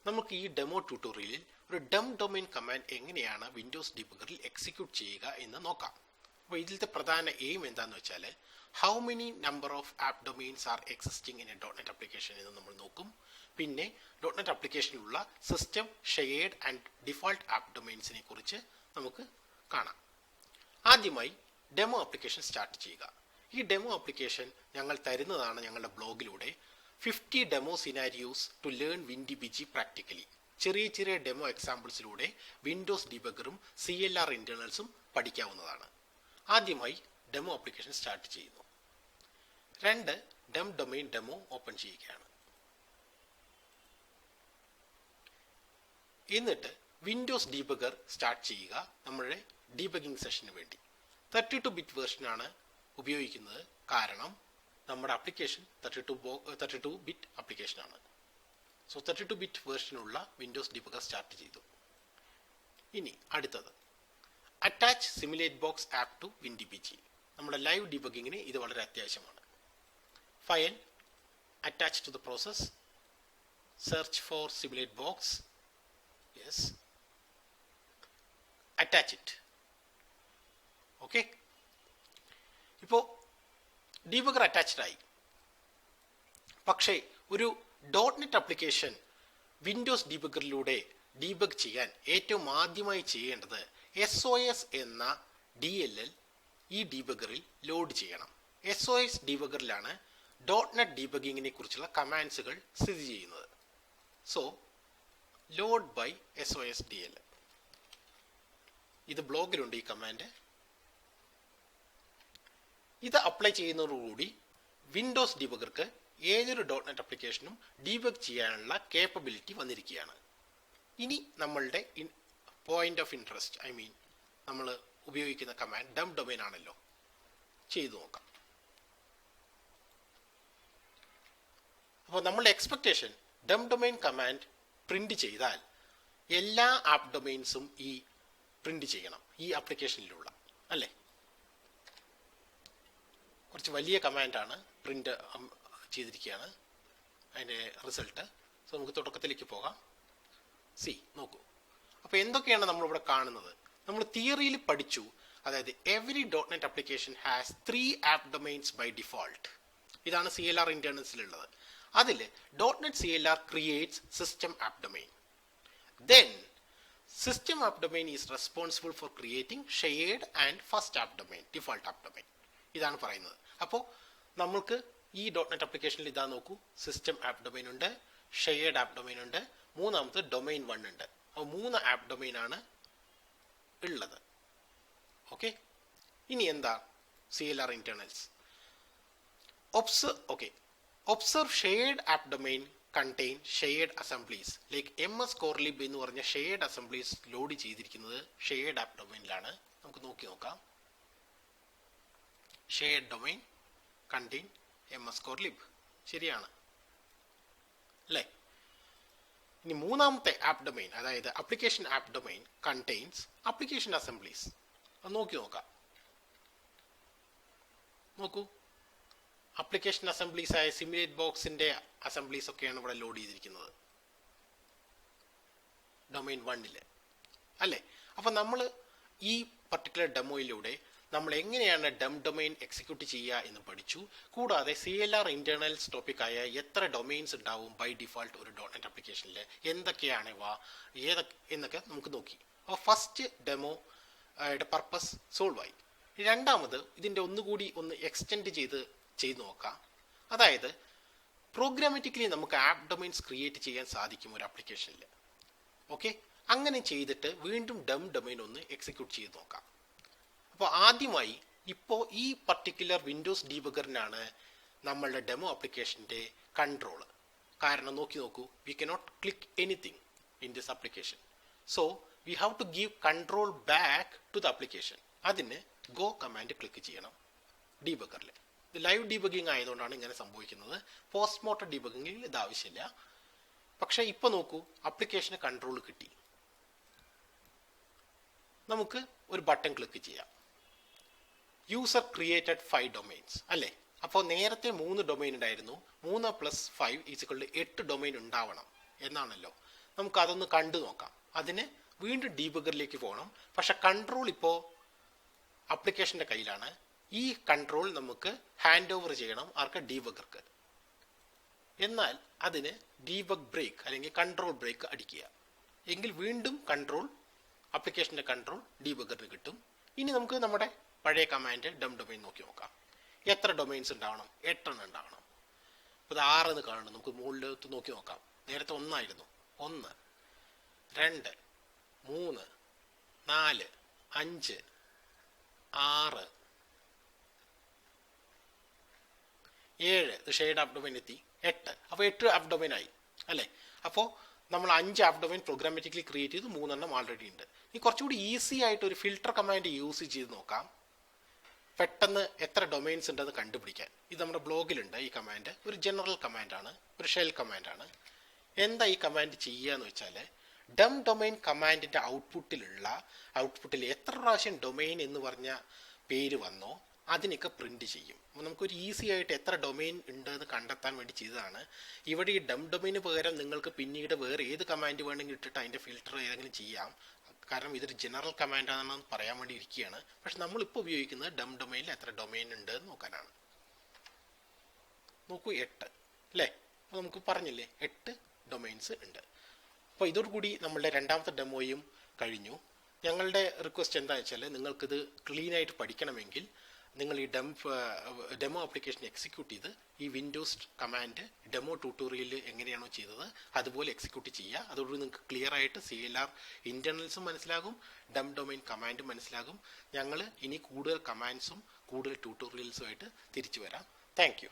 നമുക്ക് ഈ ഡെമോ ട്യൂട്ടോറിയലിൽ ഒരു ഡം ഡൊമെയിൻ കമാൻഡ് എങ്ങനെയാണ് വിൻഡോസ് ഡിബഗറിൽ എക്സിക്യൂട്ട് ചെയ്യുക എന്ന് നോക്കാം. അപ്പോൾ ഇതിലത്തെ പ്രധാന എയിം എന്താണെന്ന് വെച്ചാൽ how many number of app domains are existing in a dot application എന്ന് നമ്മൾ നോക്കും. പിന്നെ ഡോട്ട് ആപ്ലിക്കേഷനിലുള്ള system, shared and default app ഡൊമെയിൻസിനെ കുറിച്ച് നമുക്ക് കാണാം. ആദ്യമായി ഡെമോ ആപ്ലിക്കേഷൻ സ്റ്റാർട്ട് ചെയ്യുക. ഈ ഡെമോ ആപ്ലിക്കേഷൻ ഞങ്ങൾ തരുന്നതാണ് ഞങ്ങളുടെ ബ്ലോഗിലൂടെ. 50 demo scenarios to learn WinDBG practically. ചെറിയ ചെറിയ ഡെമോ എക്സാമ്പിൾസിലൂടെ വിൻഡോസ് ഡിബഗറും CLR ഇന്റേണൽസും പഠിക്കാവുന്നതാണ്. ആദ്യമായി ഡെമോ ആപ്ലിക്കേഷൻ സ്റ്റാർട്ട് ചെയ്യുന്നു. 2 ഡം ഡൊമെയിൻ ഡെമോ ഓപ്പൺ ചെയ്യുകയാണ്. എന്നിട്ട് വിൻഡോസ് ഡീബഗർ സ്റ്റാർട്ട് ചെയ്യുക. നമ്മുടെ ഡീബഗിംഗ് സെഷന് വേണ്ടി 32 ബിറ്റ് വേർഷനാണ് ഉപയോഗിക്കുന്നത്. കാരണം നമ്മുടെ ആപ്ലിക്കേഷൻ 32 ബിറ്റ് ആപ്ലിക്കേഷനാണ്. സോ 32 ബിറ്റ് വേർഷനുള്ള വിൻഡോസ് ഡീബഗർ സ്റ്റാർട്ട് ചെയ്തു. ഇനി അടുത്തത് attach simulate box app to WinDBG. നമ്മുടെ ലൈവ് ഡീബഗിങ്ങിന് ഇത് വളരെ അത്യാവശ്യമാണ്. File, attach to the process, search for simulate box, yes, attach it. Okay, ഇപ്പോൾ ഡീബഗർ അറ്റാച്ച്ഡ് ആയി. പക്ഷേ ഒരു .NET ആപ്ലിക്കേഷൻ വിൻഡോസ് ഡീബഗറിലൂടെ ഡീബഗ് ചെയ്യാൻ ഏറ്റവും ആദ്യമായി ചെയ്യേണ്ടത് SOS എന്ന DLL ഈ ഡീബഗറിൽ ലോഡ് ചെയ്യണം. SOS ഡീബഗറിലാണ് .NET ഡീബഗിങ്ങിനെ കുറിച്ചുള്ള കമാൻഡ്സുകൾ സ്ഥിതി ചെയ്യുന്നത്. So load by SOS DLL. ഇത് ബ്ലോഗിലുണ്ട് ഈ കമാൻഡ്. ഇത് അപ്ലൈ ചെയ്യുന്നതോടുകൂടി വിൻഡോസ് ഡീബഗർക്ക് ഏതൊരു .NET ആപ്ലിക്കേഷനും ഡീബഗ് ചെയ്യാനുള്ള കേപ്പബിലിറ്റി വന്നിരിക്കുകയാണ്. ഇനി നമ്മളുടെ പോയിന്റ് ഓഫ് ഇൻട്രസ്റ്റ്, നമ്മൾ ഉപയോഗിക്കുന്ന കമാൻഡ് ഡം ഡൊമെയിൻ ആണല്ലോ. ചെയ്തു നോക്കാം. അപ്പോൾ നമ്മളുടെ expectation Dum domain command print ചെയ്താൽ എല്ലാ ആപ്പ് ഡൊമെയിൻസും ഈ പ്രിന്റ് ചെയ്യണം, ഈ ആപ്ലിക്കേഷനിലുള്ള, അല്ലേ? കുറച്ച് വലിയ കമാൻഡാണ് പ്രിന്റ് ചെയ്തിരിക്കുകയാണ് അതിൻ്റെ റിസൾട്ട്. സോ നമുക്ക് തുടക്കത്തിലേക്ക് പോകാം. നോക്കൂ. അപ്പോൾ എന്തൊക്കെയാണ് നമ്മളിവിടെ കാണുന്നത്? നമ്മൾ തിയറിയിൽ പഠിച്ചു, അതായത് every .NET application has 3 app domains by default. ഇതാണ് CLR ഇന്റേണൽസിലുള്ളത്. അതിൽ .NET CLR creates system app domain. Then system app domain is responsible for creating shared and first app domain, default app domain. ഇതാണ് പറയുന്നത്. അപ്പോൾ നമ്മൾക്ക് ഈ .NET ആപ്ലിക്കേഷനിൽ ഇതാ നോക്കൂ, സിസ്റ്റം ആപ്പ് ഡൊമെയിൻ ഉണ്ട്, ഷെയർഡ് ആപ്പ് ഡൊമെയിൻ ഉണ്ട്, മൂന്നാമത്തെ ഡൊമെയിൻ 1 ഉണ്ട്. അപ്പോൾ 3 ആപ്പ് ഡൊമെയിൻ ആണ് ഉള്ളത്. ഓക്കെ, ഇനി എന്താ CLR internals? Observe shared app domain contain shared assemblies like MS Core Lib എന്ന് പറഞ്ഞ ഷെയർഡ് അസംബ്ലീസ് ലോഡ് ചെയ്തിരിക്കുന്നത് ഷെയർഡ് ആപ്പ് ഡൊമെയിനിലാണ്. നമുക്ക് നോക്കാം. Shared domain contain MS Core Lib, ശരിയാണ് അല്ലേ? ഇനി മൂന്നാമത്തെ ആപ്പ് ഡൊമെയിൻ, അതായത് application app domain contains application assemblies. അത് നോക്കാം. നോക്കൂ, ആപ്ലിക്കേഷൻ അസംബ്ലീസ് ആയ സിമുലേറ്റ് ബോക്സിന്റെ അസംബ്ലീസ് ഒക്കെയാണ് ഇവിടെ ലോഡ് ചെയ്തിരിക്കുന്നത് ഡൊമെയിൻ 1 അല്ലേ? അപ്പൊ നമ്മൾ ഈ പർട്ടിക്കുലർ ഡെമോയിലൂടെ നമ്മൾ എങ്ങനെയാണ് ഡം ഡൊമെയിൻ എക്സിക്യൂട്ട് ചെയ്യുക എന്ന് പഠിച്ചു. കൂടാതെ CLR ഇന്റേണൽസ് ടോപ്പിക്കായ എത്ര ഡൊമെയിൻസ് ഉണ്ടാവും ബൈ ഡിഫോൾട്ട് ഒരു .NET ആപ്ലിക്കേഷനിൽ, എന്തൊക്കെയാണ് എന്നൊക്കെ നമുക്ക് നോക്കി. അപ്പോൾ ഫസ്റ്റ് ഡെമോയുടെ പർപ്പസ് സോൾവ് ആയി. രണ്ടാമത് ഇതിൻ്റെ ഒന്നുകൂടി എക്സ്റ്റെൻഡ് ചെയ്ത് നോക്കാം. അതായത് പ്രോഗ്രാമാറ്റിക്കലി നമുക്ക് ആപ്പ് ഡൊമെയിൻസ് ക്രിയേറ്റ് ചെയ്യാൻ സാധിക്കും ഒരു ആപ്ലിക്കേഷനിൽ. ഓക്കെ, അങ്ങനെ ചെയ്തിട്ട് വീണ്ടും ഡം ഡൊമെയിൻ എക്സിക്യൂട്ട് ചെയ്ത് നോക്കാം. അപ്പോൾ ആദ്യമായി ഇപ്പോൾ ഈ പർട്ടിക്കുലർ വിൻഡോസ് ഡീബഗറിനാണ് നമ്മളുടെ ഡെമോ ആപ്ലിക്കേഷൻ്റെ കൺട്രോൾ. കാരണം നോക്കൂ, we cannot click anything in this application. So we have to give control back to the application. അതിന് ഗോ കമാൻഡ് ക്ലിക്ക് ചെയ്യണം ഡീബഗറിൽ. ഇത് ലൈവ് ഡീബഗിങ് ആയതുകൊണ്ടാണ് ഇങ്ങനെ സംഭവിക്കുന്നത്. പോസ്റ്റ്മോർട്ടം ഡീബഗിങ്ങിൽ ഇത് ആവശ്യമില്ല. പക്ഷേ ഇപ്പോൾ നോക്കൂ, ആപ്ലിക്കേഷന് കൺട്രോൾ കിട്ടി. നമുക്ക് ഒരു ബട്ടൺ ക്ലിക്ക് ചെയ്യാം. യൂസർ ക്രിയേറ്റഡ് 5 ഡൊമെയിൻസ് അല്ലേ? അപ്പോൾ നേരത്തെ 3 ഡൊമെയിൻ ഉണ്ടായിരുന്നു. 3 + 5 = 8 ഡൊമെയിൻ ഉണ്ടാവണം എന്നാണല്ലോ. നമുക്ക് അതൊന്ന് കണ്ടു നോക്കാം. അതിന് വീണ്ടും ഡീബഗറിലേക്ക് പോകണം. പക്ഷെ കൺട്രോൾ ഇപ്പോൾ ആപ്ലിക്കേഷൻ്റെ കയ്യിലാണ്. ഈ കൺട്രോൾ നമുക്ക് ഹാൻഡ് ഓവർ ചെയ്യണം ആർക്ക്? ഡീബഗർക്ക്. എന്നാൽ അതിന് ഡീബഗ് ബ്രേക്ക് അല്ലെങ്കിൽ കൺട്രോൾ ബ്രേക്ക് അടിക്കുക. എങ്കിൽ വീണ്ടും കൺട്രോൾ ആപ്ലിക്കേഷൻ്റെ കൺട്രോൾ ഡീബഗറിന് കിട്ടും. ഇനി നമുക്ക് നമ്മുടെ പഴയ കമാൻഡ് ഡം ഡൊമൈൻ നോക്കി നോക്കാം. എത്ര ഡൊമൈൻസ് ഉണ്ടാവണം? 8 എണ്ണം ഉണ്ടാവണം. അപ്പോൾ ഇത് 6 എന്ന് കാണണം. നമുക്ക് മുകളിലോട്ട് നോക്കി നോക്കാം. നേരത്തെ 1 ആയിരുന്നു. 1, 2, 3, 4, 5, 6, 7. ഇത് ഷെയ്ഡ് ആപ്പ് ഡൊമൈൻ എത്തി. 8. അപ്പോൾ 8 ആപ്പ് ഡൊമൈൻ ആയി അല്ലേ? അപ്പോൾ നമ്മൾ 5 ആപ്പ് ഡൊമൈൻ പ്രോഗ്രാമാറ്റിക്കലി ക്രിയേറ്റ് ചെയ്ത് 3 എണ്ണം ആൾറെഡി ഉണ്ട്. ഇനി കുറച്ചുകൂടി ഈസി ആയിട്ട് ഒരു ഫിൽട്ടർ കമാൻഡ് യൂസ് ചെയ്ത് നോക്കാം. പെട്ടെന്ന് എത്ര ഡൊമൈൻസ് ഉണ്ടെന്ന് കണ്ടുപിടിക്കാൻ. ഇത് നമ്മുടെ ബ്ലോഗിലുണ്ട്. ഈ കമാൻഡ് ഒരു ജനറൽ കമാൻഡാണ്, ഒരു ഷെൽ കമാൻഡാണ്. എന്താ ഈ കമാൻഡ് ചെയ്യുക എന്ന് വെച്ചാൽ, ഡം ഡൊമൈൻ കമാൻഡിൻ്റെ ഔട്ട്പുട്ടിൽ എത്ര പ്രാവശ്യം ഡൊമൈൻ എന്ന് പറഞ്ഞ പേര് വന്നോ അതിനൊക്കെ പ്രിന്റ് ചെയ്യും. അപ്പോൾ നമുക്കൊരു ഈസി ആയിട്ട് എത്ര ഡൊമൈൻ ഉണ്ടെന്ന് കണ്ടെത്താൻ വേണ്ടി ചെയ്തതാണ്. ഇവിടെ ഈ ഡം ഡൊമൈന് പകരം നിങ്ങൾക്ക് പിന്നീട് വേറെ ഏത് കമാൻഡ് വേണമെങ്കിൽ ഇട്ടിട്ട് അതിൻ്റെ ഫിൽട്ടർ ഏതെങ്കിലും ചെയ്യാം. കാരണം ഇതൊരു ജനറൽ കമാൻഡാണെന്ന് പറയാൻ വേണ്ടി ഇരിക്കുകയാണ്. പക്ഷെ നമ്മളിപ്പോൾ ഉപയോഗിക്കുന്നത് ഡം ഡൊമൈനിൽ എത്ര ഡൊമൈൻ ഉണ്ട് എന്ന് നോക്കാനാണ്. നോക്കൂ, 8 അല്ലേ? അപ്പോൾ നമുക്ക് പറഞ്ഞില്ലേ 8 ഡൊമൈൻസ് ഉണ്ട്. അപ്പോൾ ഇതോടുകൂടി നമ്മളുടെ രണ്ടാമത്തെ ഡെമോയും കഴിഞ്ഞു. ഞങ്ങളുടെ റിക്വസ്റ്റ് എന്താണെന്ന് വെച്ചാൽ, നിങ്ങൾക്കിത് ക്ലീനായിട്ട് പഠിക്കണമെങ്കിൽ നിങ്ങൾ ഈ ഡെമോ ആപ്ലിക്കേഷൻ എക്സിക്യൂട്ട് ചെയ്ത് ഈ വിൻഡോസ് കമാൻഡ് ഡെമോ ട്യൂട്ടോറിയലിൽ എങ്ങനെയാണോ ചെയ്തത് അതുപോലെ എക്സിക്യൂട്ട് ചെയ്യുക. അതോടുകൂടി നിങ്ങൾക്ക് ക്ലിയർ ആയിട്ട് CLR ഇൻറ്റേർണൽസും മനസ്സിലാകും, ഡം ഡൊമൈൻ കമാൻഡും മനസ്സിലാകും. ഞങ്ങൾ ഇനി കൂടുതൽ കമാൻഡ്സും കൂടുതൽ ട്യൂട്ടോറിയൽസുമായിട്ട് തിരിച്ചു വരാം. Thank you.